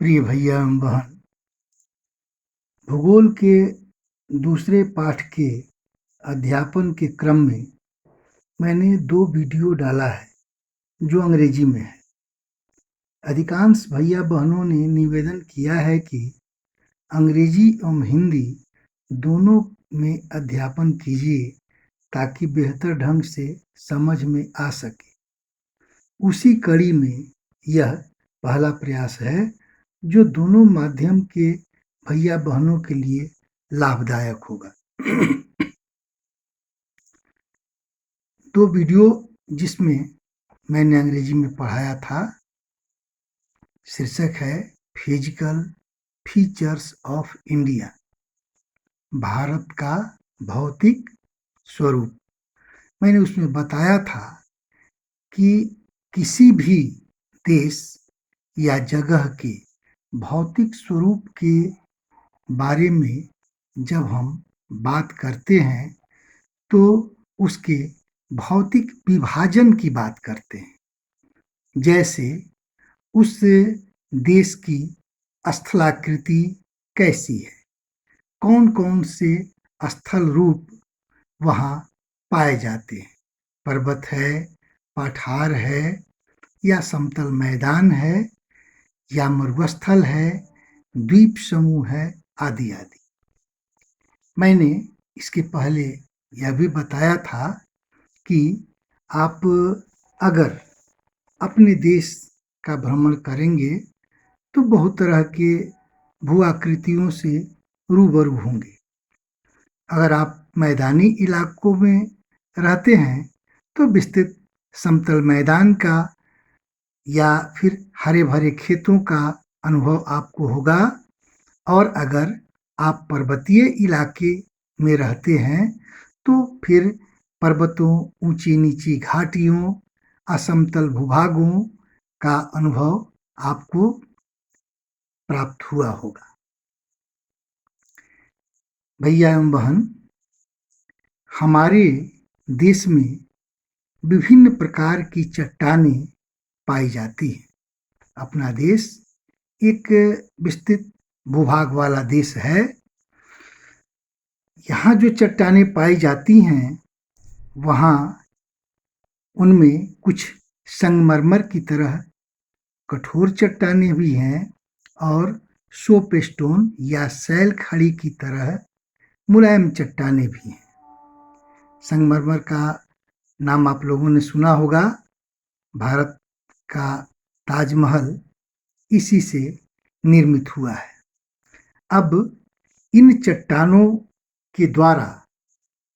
प्रिय भैया एवं बहन, भूगोल के दूसरे पाठ के अध्यापन के क्रम में मैंने 2 वीडियो डाला है जो अंग्रेजी में है। अधिकांश भैया बहनों ने निवेदन किया है कि अंग्रेजी एवं हिंदी दोनों में अध्यापन कीजिए ताकि बेहतर ढंग से समझ में आ सके। उसी कड़ी में यह पहला प्रयास है जो दोनों माध्यम के भैया बहनों के लिए लाभदायक होगा। 2 वीडियो जिसमें मैंने अंग्रेजी में पढ़ाया था, शीर्षक है physical features of India, Bharat का भौतिक स्वरूप। मैंने उसमें बताया था कि किसी भी देश या जगह के भौतिक स्वरूप के बारे में जब हम बात करते हैं तो उसके भौतिक विभाजन की बात करते हैं। जैसे उस देश की स्थलाकृति कैसी है, कौन-कौन से स्थल रूप वहाँ पाए जाते हैं, पर्वत है, पठार है या समतल मैदान है या मरुस्थल है, द्वीप समूह है, आदि आदि। मैंने इसके पहले यह भी बताया था कि आप अगर अपने देश का भ्रमण करेंगे तो बहुत तरह के भू आकृतियों से रूबरू होंगे। अगर आप मैदानी इलाकों में रहते हैं तो विस्तृत समतल मैदान का या फिर हरे भरे खेतों का अनुभव आपको होगा, और अगर आप पर्वतीय इलाके में रहते हैं तो फिर पर्वतों, ऊंची नीची घाटियों, असमतल भूभागों का अनुभव आपको प्राप्त हुआ होगा। भैया एवं बहन, हमारे देश में विभिन्न प्रकार की चट्टानें पाई जाती हैं। अपना देश एक विस्तृत भूभाग वाला देश है। यहाँ जो चट्टानें पाई जाती हैं वहाँ उनमें कुछ संगमरमर की तरह कठोर चट्टानें भी हैं और सोपस्टोन या सैल खड़ी की तरह मुलायम चट्टानें भी हैं। संगमरमर का नाम आप लोगों ने सुना होगा। भारत का ताजमहल इसी से निर्मित हुआ है। अब इन चट्टानों के द्वारा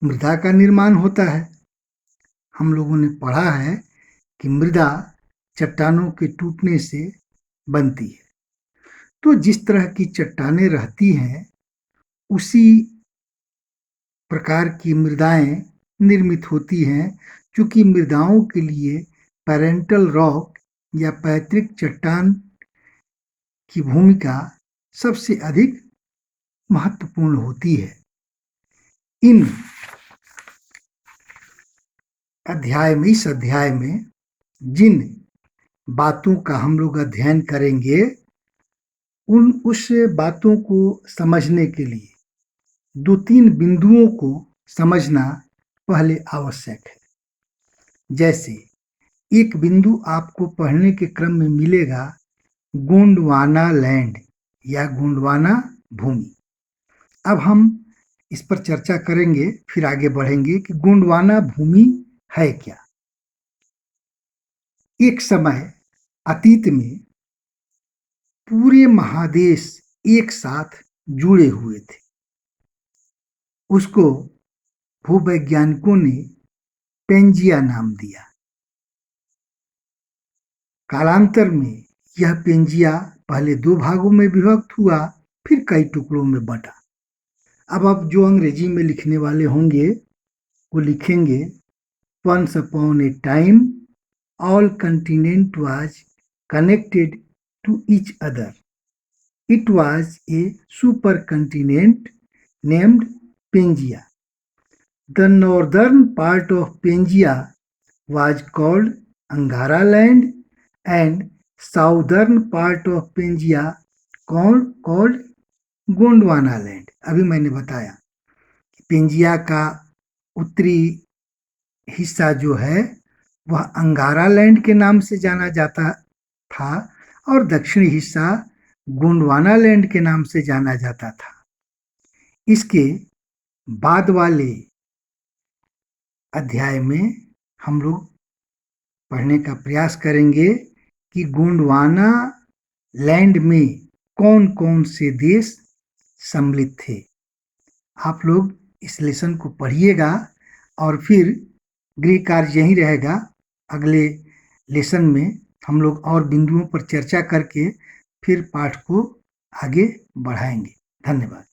मृदा का निर्माण होता है। हम लोगों ने पढ़ा है कि मृदा चट्टानों के टूटने से बनती है। तो जिस तरह की चट्टानें रहती हैं उसी प्रकार की मृदाएं निर्मित होती हैं, क्योंकि मृदाओं के लिए पैरेंटल रॉक या पैतृक चट्टान की भूमिका सबसे अधिक महत्वपूर्ण होती है। इस अध्याय में जिन बातों का हम लोग अध्ययन करेंगे उस बातों को समझने के लिए 2-3 बिंदुओं को समझना पहले आवश्यक है। जैसे एक बिंदु आपको पढ़ने के क्रम में मिलेगा, गोंडवाना लैंड या गोंडवाना भूमि। अब हम इस पर चर्चा करेंगे, फिर आगे बढ़ेंगे कि गोंडवाना भूमि है क्या। एक समय अतीत में पूरे महादेश एक साथ जुड़े हुए थे। उसको भूवैज्ञानिकों ने पेंजिया नाम दिया। कालांतर में यह पेंजिया पहले 2 भागों में विभक्त हुआ, फिर कई टुकड़ों में बंटा। अब आप जो अंग्रेजी में लिखने वाले होंगे वो लिखेंगे, Once upon a time, all continent was connected to each other. It was a supercontinent named Pangaea. The northern part of Pangaea was called Angara land and southern part of Pangaea called Gondwana land. अभी मैंने बताया कि Pangaea का उत्तरी हिस्सा जो है वह अंगारा लैंड के नाम से जाना जाता था और दक्षिणी हिस्सा गोंडवाना लैंड के नाम से जाना जाता था। इसके बाद वाले अध्याय में हम लोग पढ़ने का प्रयास करेंगे कि गोंडवाना लैंड में कौन कौन से देश सम्मिलित थे। आप लोग इस लेसन को पढ़िएगा और फिर गृह कार्य यही रहेगा। अगले लेसन में हम लोग और बिंदुओं पर चर्चा करके फिर पाठ को आगे बढ़ाएंगे। धन्यवाद।